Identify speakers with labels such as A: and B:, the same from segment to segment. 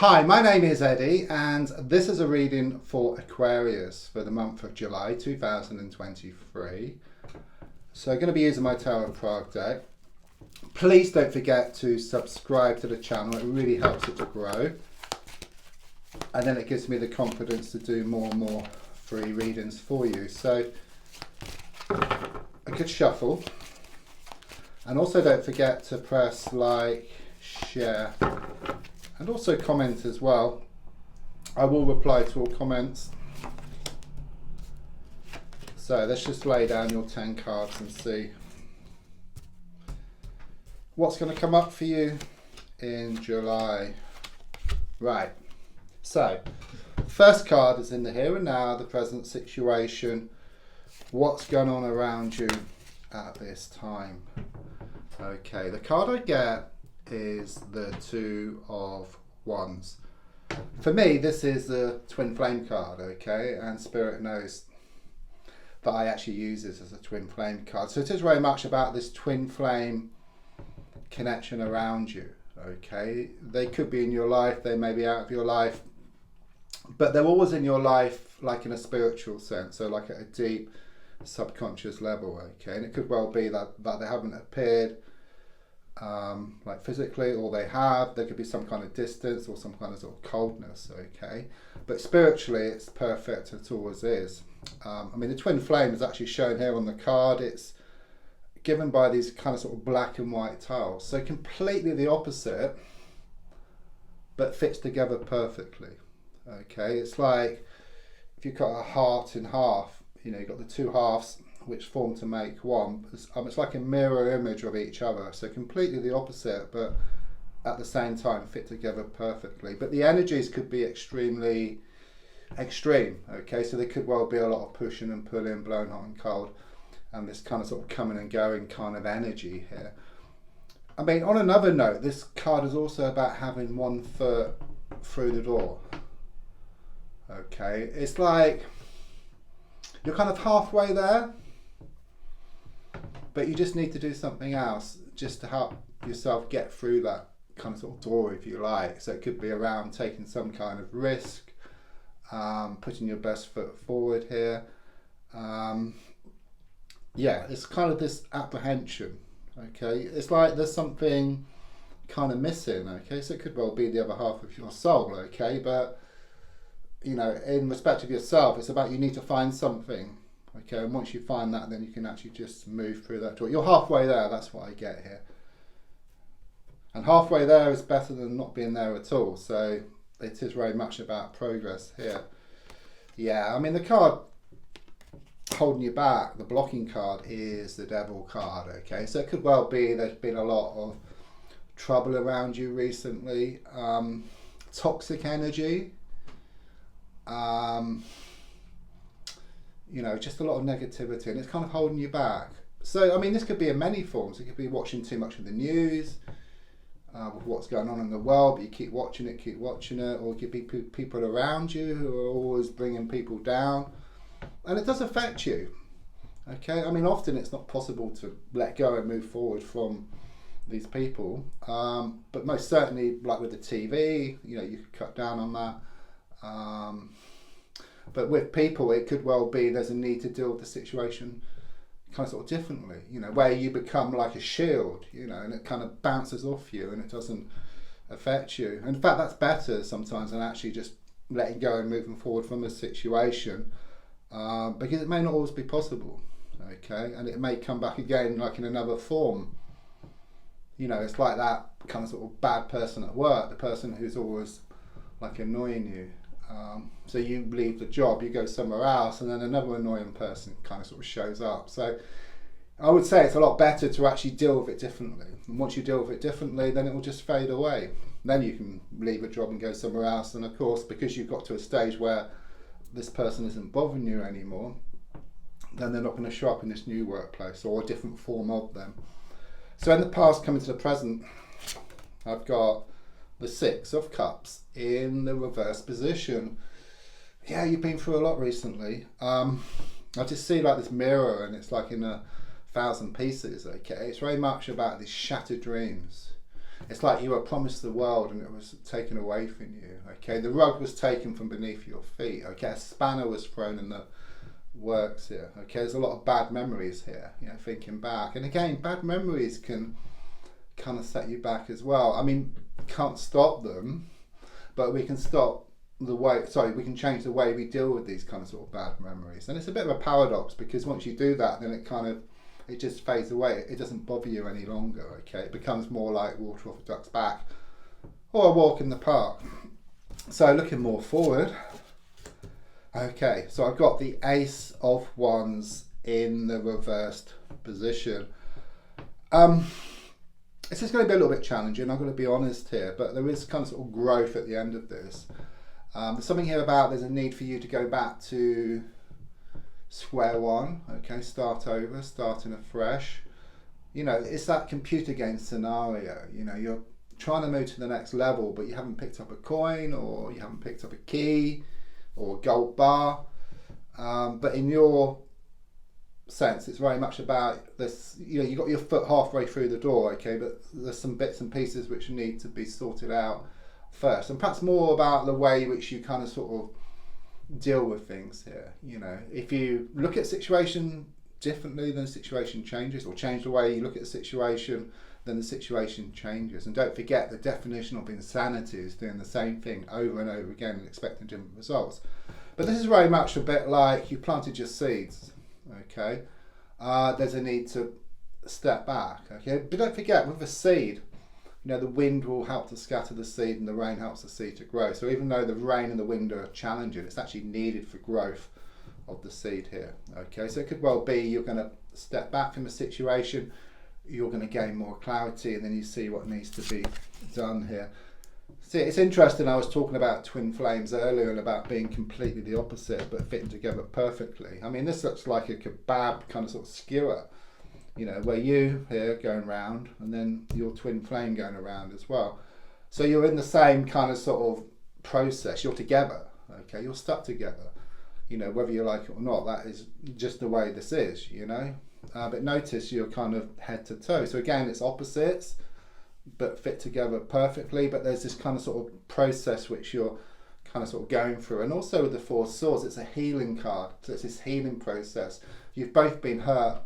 A: Hi, my name is Eddie and this is a reading for Aquarius for the month of July 2023. So I'm going to be using my Tarot Prague deck. Please don't forget to subscribe to the channel, it really helps it to grow. And then it gives me the confidence to do more and more free readings for you. So a good shuffle. And also don't forget to press like, share, and also comment as well. I will reply to all comments. So let's just lay down your 10 cards and see what's going to come up for you in July. Right, so first card is in the here and now, the present situation. What's going on around you at this time? Okay, the card I get is the Two of Wands. For me, this is the twin flame card, okay, and Spirit knows that I actually use this as a twin flame card. So it is very much about this twin flame connection around you, okay. They could be in your life, they may be out of your life, but they're always in your life like in a spiritual sense, so like at a deep subconscious level, okay. And it could well be that they haven't appeared like physically, or they have. There could be some kind of distance or some kind of sort of coldness, okay, but spiritually it's perfect. It always is. I mean, the twin flame is actually shown here on the card. It's given by these kind of sort of black and white tiles, so completely the opposite but fits together perfectly, okay. It's like if you cut a heart in half, you know, you've got the two halves which form to make one. It's like a mirror image of each other, so completely the opposite but at the same time fit together perfectly. But the energies could be extremely extreme, okay, so there could well be a lot of pushing and pulling, blowing hot and cold, and this kind of sort of coming and going kind of energy here. I mean, on another note, this card is also about having one foot through the door, okay. It's like you're kind of halfway there, but you just need to do something else just to help yourself get through that kind of sort of door, if you like. So it could be around taking some kind of risk, putting your best foot forward here. Yeah, it's kind of this apprehension, okay. It's like there's something kind of missing, okay. So it could well be the other half of your soul, okay. But, you know, in respect of yourself, it's about you need to find something. Okay, and once you find that, then you can actually just move through that door. You're halfway there, that's what I get here. And halfway there is better than not being there at all. So it is very much about progress here. Yeah, I mean, the card holding you back, the blocking card, is the Devil card, okay. So it could well be there's been a lot of trouble around you recently. Toxic energy. You know, just a lot of negativity, and it's kind of holding you back. So, I mean, this could be in many forms. It could be watching too much of the news, with what's going on in the world, but you keep watching it, or it could be people around you who are always bringing people down, and it does affect you, okay. I mean, often it's not possible to let go and move forward from these people, but most certainly, like with the TV, you know, you could cut down on that. But with people, it could well be there's a need to deal with the situation kind of sort of differently, you know, where you become like a shield, you know, and it kind of bounces off you and it doesn't affect you. And in fact, that's better sometimes than actually just letting go and moving forward from a situation, because it may not always be possible, okay, and it may come back again like in another form. You know, it's like that kind of sort of bad person at work, the person who's always like annoying you. So you leave the job, you go somewhere else, and then another annoying person kind of sort of shows up. So I would say it's a lot better to actually deal with it differently. And once you deal with it differently, then it will just fade away. Then you can leave a job and go somewhere else. And of course, because you've got to a stage where this person isn't bothering you anymore, then they're not going to show up in this new workplace or a different form of them. So in the past, coming to the present, I've got the Six of Cups in the reverse position. Yeah, you've been through a lot recently. I just see like this mirror, and it's like in 1,000 pieces, okay. It's very much about these shattered dreams. It's like you were promised the world and it was taken away from you. Okay, the rug was taken from beneath your feet. Okay, a spanner was thrown in the works here. Okay, there's a lot of bad memories here, you know, thinking back. And again, bad memories can kind of set you back as well. I mean, can't stop them, but we can stop the way, we can change the way we deal with these kind of sort of bad memories. And it's a bit of a paradox, because once you do that, then it just fades away. It doesn't bother you any longer. Okay, it becomes more like water off a duck's back or a walk in the park. So looking more forward, okay, so I've got the Ace of Wands in the reversed position. This is going to be a little bit challenging, I'm going to be honest here, but there is kind of sort of growth at the end of this. There's something here about there's a need for you to go back to square one, okay, start over, starting afresh. You know, it's that computer game scenario, you know, you're trying to move to the next level, but you haven't picked up a coin, or you haven't picked up a key or a gold bar. But in your sense, it's very much about this, you know, you got your foot halfway through the door, okay, but there's some bits and pieces which need to be sorted out first, and perhaps more about the way which you kind of sort of deal with things here. You know, if you look at a situation differently, then the situation changes, or change the way you look at the situation, then the situation changes. And don't forget, the definition of insanity is doing the same thing over and over again and expecting different results. But this is very much a bit like you planted your seeds, okay? There's a need to step back, okay? But don't forget, with a seed, you know, the wind will help to scatter the seed and the rain helps the seed to grow. So even though the rain and the wind are challenging, it's actually needed for growth of the seed here, okay? So it could well be you're going to step back from a situation, you're going to gain more clarity, and then you see what needs to be done here. See, it's interesting, I was talking about twin flames earlier and about being completely the opposite but fitting together perfectly. I mean, this looks like a kebab kind of sort of skewer, you know, where you here going round and then your twin flame going around as well. So you're in the same kind of sort of process, you're together, okay, you're stuck together, you know, whether you like it or not, that is just the way this is, you know. But notice you're kind of head to toe. So again, it's opposites, but fit together perfectly. But there's this kind of sort of process which you're kind of sort of going through. And also with the Four of Swords, it's a healing card. So it's this healing process. You've both been hurt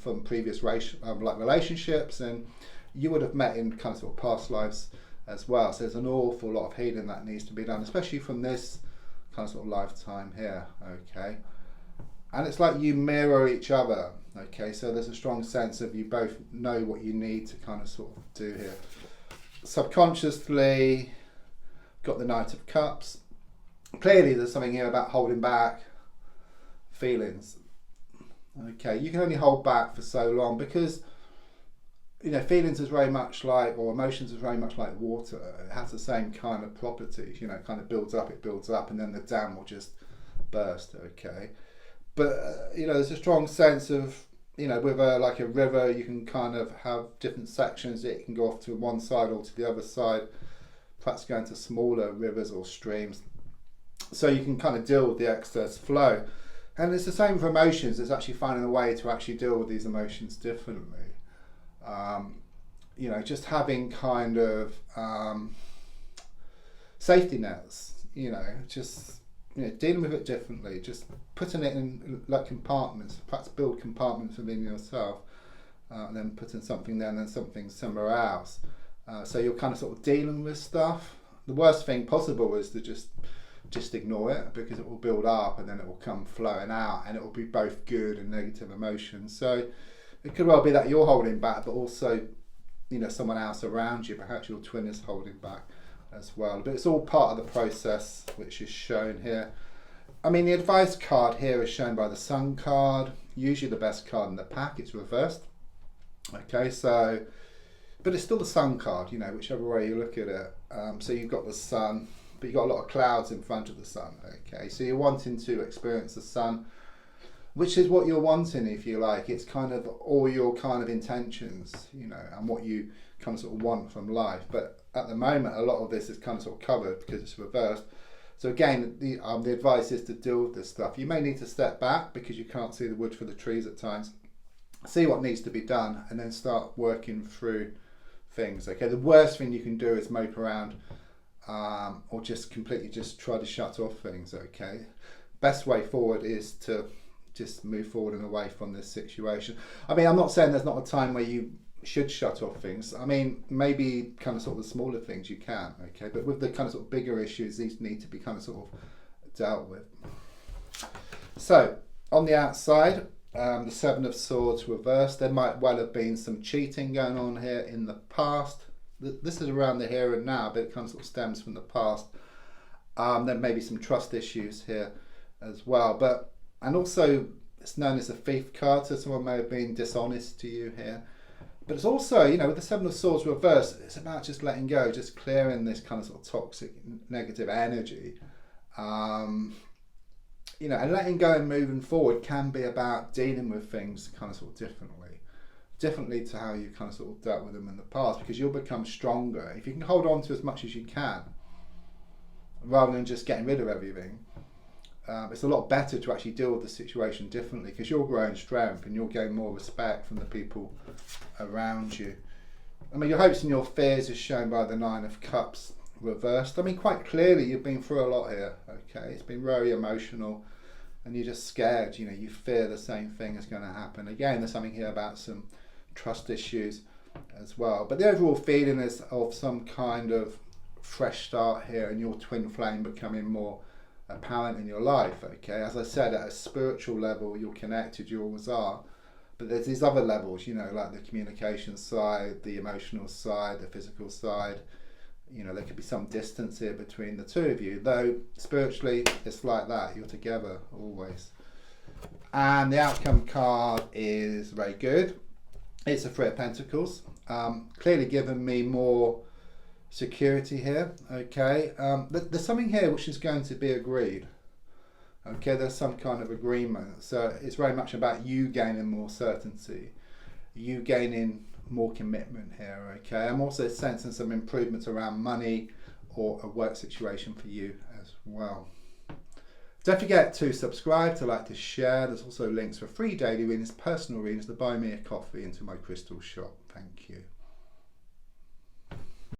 A: from previous like relationships, and you would have met in kind of sort of past lives as well. So there's an awful lot of healing that needs to be done, especially from this kind of sort of lifetime here, okay? And it's like you mirror each other, okay? So there's a strong sense of you both know what you need to kind of sort of do here. Subconsciously, got the Knight of Cups. Clearly there's something here about holding back feelings. Okay, you can only hold back for so long because, you know, feelings is very much like, or emotions is very much like water. It has the same kind of properties, you know, it kind of builds up, and then the dam will just burst, okay? But, you know, there's a strong sense of, you know, with like a river, you can kind of have different sections. It can go off to one side or to the other side, perhaps go into smaller rivers or streams. So you can kind of deal with the excess flow. And it's the same for emotions. It's actually finding a way to actually deal with these emotions differently. You know, just having kind of safety nets, you know, just, you know, dealing with it differently, just putting it in like compartments, perhaps build compartments within yourself, and then putting something there and then something somewhere else. So you're kind of sort of dealing with stuff. The worst thing possible is to just ignore it, because it will build up and then it will come flowing out, and it will be both good and negative emotions. So it could well be that you're holding back, but also, you know, someone else around you, perhaps your twin is holding back as well. But it's all part of the process which is shown here. I mean, the advice card here is shown by the Sun card, usually the best card in the pack. It's reversed. Okay, so, but it's still the Sun card, you know, whichever way you look at it. So you've got the Sun, but you've got a lot of clouds in front of the Sun. Okay, so you're wanting to experience the Sun, which is what you're wanting, if you like. It's kind of all your kind of intentions, you know, and what you kind of sort of want from life. But at the moment, a lot of this is kind of sort of covered because it's reversed. So again, the advice is to deal with this stuff. You may need to step back because you can't see the wood for the trees at times. See what needs to be done, and then start working through things. Okay, the worst thing you can do is mope around or just completely just try to shut off things. Okay, best way forward is to just move forward and away from this situation. I mean, I'm not saying there's not a time where you should shut off things. I mean, maybe kind of sort of the smaller things you can, okay, but with the kind of sort of bigger issues, these need to be kind of sort of dealt with. So on the outside, the Seven of Swords reversed. There might well have been some cheating going on here in the past. This is around the here and now, but it kind of sort of stems from the past. There may be some trust issues here as well, and also it's known as the Thief card, so someone may have been dishonest to you here. But it's also, you know, with the Seven of Swords reversed, it's about just letting go, just clearing this kind of sort of toxic, negative energy. You know, and letting go and moving forward can be about dealing with things kind of sort of differently to how you kind of sort of dealt with them in the past, because you'll become stronger. If you can hold on to as much as you can, rather than just getting rid of everything, it's a lot better to actually deal with the situation differently, because you'll grow in strength and you'll gain more respect from the people around you. I mean, your hopes and your fears is shown by the Nine of Cups reversed. I mean, quite clearly you've been through a lot here, okay? It's been very emotional and you're just scared, you know, you fear the same thing is going to happen. Again, there's something here about some trust issues as well. But the overall feeling is of some kind of fresh start here and your twin flame becoming more apparent in your life, okay? As I said, at a spiritual level, you're connected, you always are. But there's these other levels, you know, like the communication side, the emotional side, the physical side. You know, there could be some distance here between the two of you, though spiritually it's like that, you're together always. And the outcome card is very good. It's a Three of Pentacles, clearly giving me more security here, okay? There's something here which is going to be agreed, okay? There's some kind of agreement, so it's very much about you gaining more certainty, you gaining more commitment here, okay? I'm also sensing some improvements around money or a work situation for you as well. Don't forget to subscribe, to like, to share. There's also links for free daily readings, personal readings, to buy me a coffee, and to my crystal shop. Thank you.